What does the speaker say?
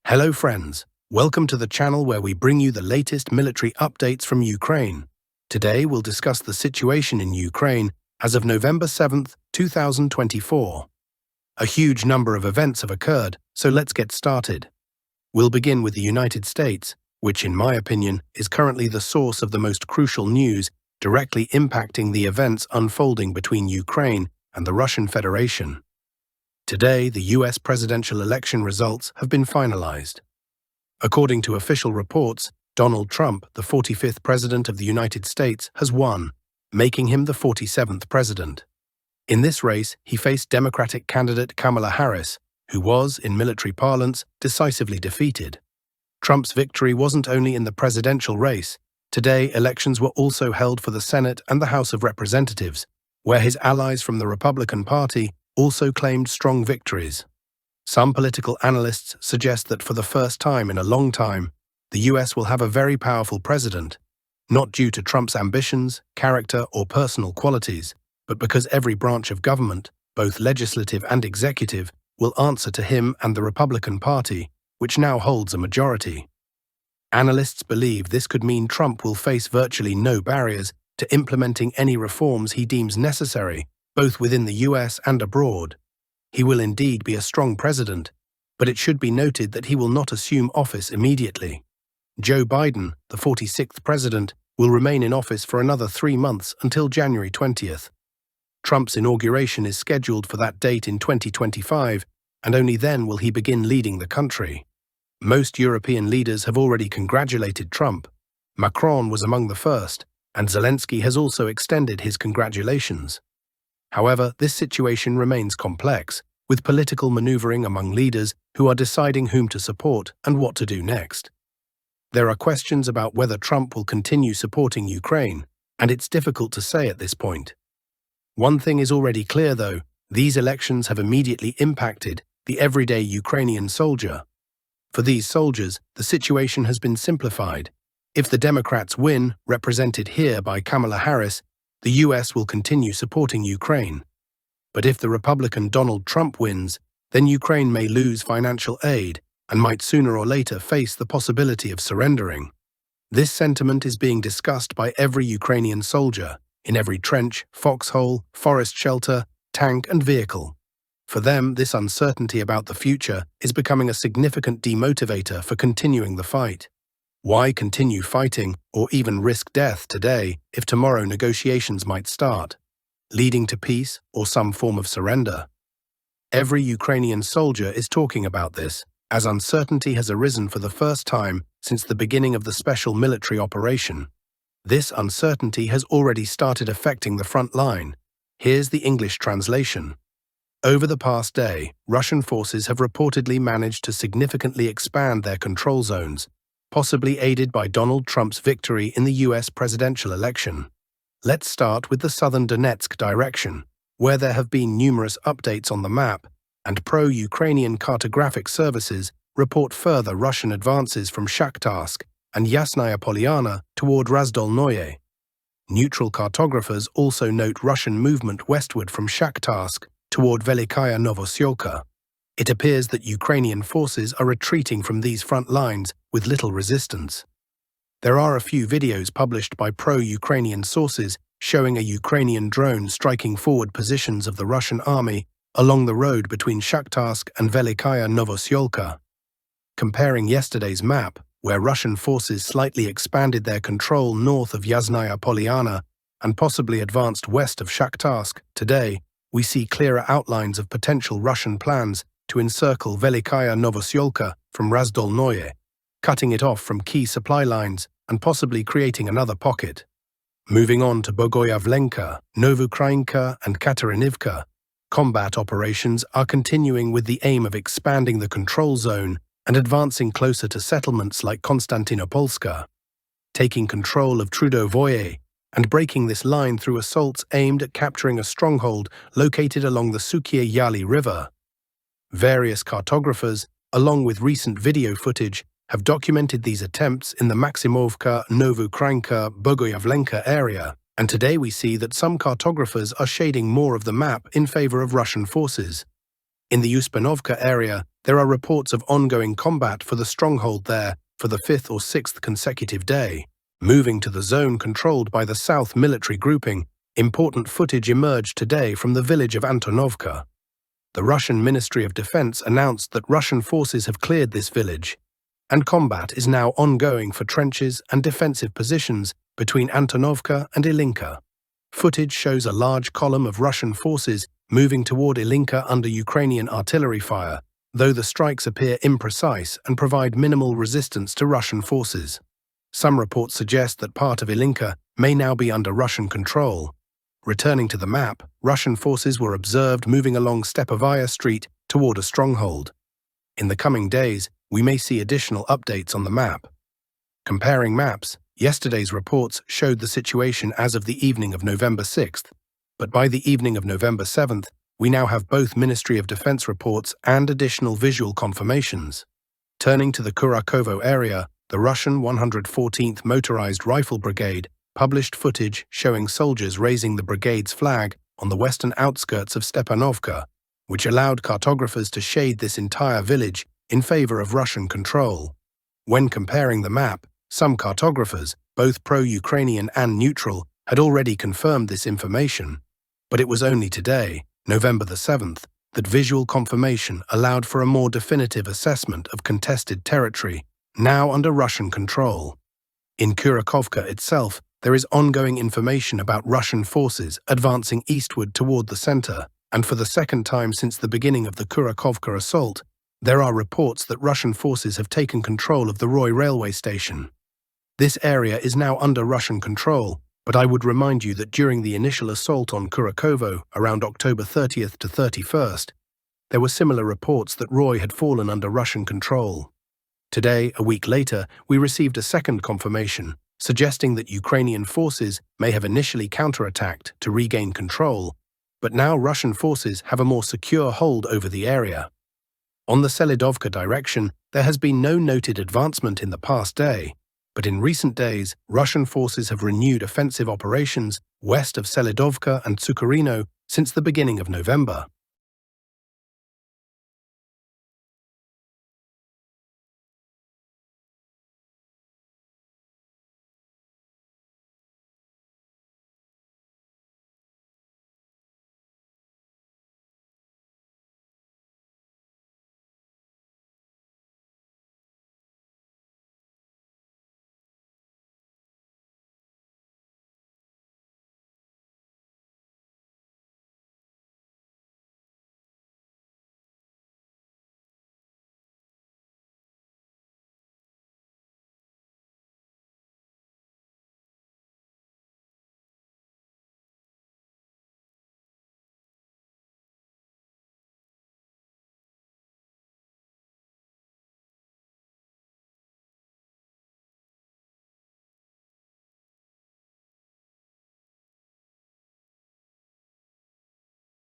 Hello friends, welcome to the channel where we bring you the latest military updates from Ukraine. Today we'll discuss the situation in Ukraine as of November 7th, 2024. A huge number of events have occurred, so let's get started. We'll begin with the United States, which in my opinion is currently the source of the most crucial news directly impacting the events unfolding between Ukraine and the Russian Federation. Today, the US presidential election results have been finalized. According to official reports, Donald Trump, the 45th President of the United States, has won, making him the 47th President. In this race, he faced Democratic candidate Kamala Harris, who was, in military parlance, decisively defeated. Trump's victory wasn't only in the presidential race. Today, elections were also held for the Senate and the House of Representatives, where his allies from the Republican Party also claimed strong victories. Some political analysts suggest that for the first time in a long time, the US will have a very powerful president, not due to Trump's ambitions, character, or personal qualities, but because every branch of government, both legislative and executive, will answer to him and the Republican Party, which now holds a majority. Analysts believe this could mean Trump will face virtually no barriers to implementing any reforms he deems necessary, both within the US and abroad. He will indeed be a strong president, but it should be noted that he will not assume office immediately. Joe Biden, the 46th president, will remain in office for another 3 months until January 20th. Trump's inauguration is scheduled for that date in 2025, and only then will he begin leading the country. Most European leaders have already congratulated Trump. Macron was among the first, and Zelensky has also extended his congratulations. However, this situation remains complex, with political maneuvering among leaders who are deciding whom to support and what to do next. There are questions about whether Trump will continue supporting Ukraine, and it's difficult to say at this point. One thing is already clear, though: these elections have immediately impacted the everyday Ukrainian soldier. For these soldiers, the situation has been simplified. If the Democrats win, represented here by Kamala Harris, the US will continue supporting Ukraine. But if the Republican Donald Trump wins, then Ukraine may lose financial aid and might sooner or later face the possibility of surrendering. This sentiment is being discussed by every Ukrainian soldier, in every trench, foxhole, forest shelter, tank and vehicle. For them, this uncertainty about the future is becoming a significant demotivator for continuing the fight. Why continue fighting or even risk death today if tomorrow negotiations might start, leading to peace or some form of surrender? Every Ukrainian soldier is talking about this, as uncertainty has arisen for the first time since the beginning of the special military operation. This uncertainty has already started affecting the front line. Here's the English translation. Over the past day, Russian forces have reportedly managed to significantly expand their control zones, possibly aided by Donald Trump's victory in the US presidential election. Let's start with the southern Donetsk direction, where there have been numerous updates on the map, and pro-Ukrainian cartographic services report further Russian advances from Shakhtarsk and Yasnaya Polyana toward Razdolnoye. Neutral cartographers also note Russian movement westward from Shakhtarsk toward Velikaya Novoselka. It appears that Ukrainian forces are retreating from these front lines with little resistance. There are a few videos published by pro-Ukrainian sources showing a Ukrainian drone striking forward positions of the Russian army along the road between Shakhtarsk and Velikaya Novoselka. Comparing yesterday's map, where Russian forces slightly expanded their control north of Yasnaya Polyana and possibly advanced west of Shakhtarsk, today we see clearer outlines of potential Russian plans to encircle Velikaya Novoselka from Razdolnoye, cutting it off from key supply lines and possibly creating another pocket. Moving on to Bogoyavlenka, Novukrainka and Katerinivka, combat operations are continuing with the aim of expanding the control zone and advancing closer to settlements like Konstantinopolska. Taking control of Trudovoye and breaking this line through assaults aimed at capturing a stronghold located along the Sukia Yali River. Various cartographers, along with recent video footage, have documented these attempts in the Maximovka, Novukrainka, Bogoyavlenka area, and today we see that some cartographers are shading more of the map in favor of Russian forces. In the Uspanovka area, there are reports of ongoing combat for the stronghold there for the fifth or sixth consecutive day. Moving to the zone controlled by the South military grouping, important footage emerged today from the village of Antonovka. The Russian Ministry of Defense announced that Russian forces have cleared this village, and combat is now ongoing for trenches and defensive positions between Antonovka and Ilinka. Footage shows a large column of Russian forces moving toward Ilinka under Ukrainian artillery fire, though the strikes appear imprecise and provide minimal resistance to Russian forces. Some reports suggest that part of Ilinka may now be under Russian control. Returning to the map, Russian forces were observed moving along Stepovaya Street toward a stronghold. In the coming days, we may see additional updates on the map. Comparing maps, yesterday's reports showed the situation as of the evening of November 6th, but by the evening of November 7th, we now have both Ministry of Defense reports and additional visual confirmations. Turning to the Kurakovo area, the Russian 114th Motorized Rifle Brigade published footage showing soldiers raising the brigade's flag on the western outskirts of Stepanovka, which allowed cartographers to shade this entire village in favor of Russian control. When comparing the map, some cartographers, both pro-Ukrainian and neutral, had already confirmed this information. But it was only today, November the 7th, that visual confirmation allowed for a more definitive assessment of contested territory, now under Russian control. In Kurakovka itself, there is ongoing information about Russian forces advancing eastward toward the center, and for the second time since the beginning of the Kurakovka assault, there are reports that Russian forces have taken control of the Roy railway station. This area is now under Russian control, but I would remind you that during the initial assault on Kurakovo around October 30th to 31st, there were similar reports that Roy had fallen under Russian control. Today, a week later, we received a second confirmation, suggesting that Ukrainian forces may have initially counterattacked to regain control, but now Russian forces have a more secure hold over the area. On the Selidovka direction, there has been no noted advancement in the past day, but in recent days, Russian forces have renewed offensive operations west of Selidovka and Tsukurino since the beginning of November.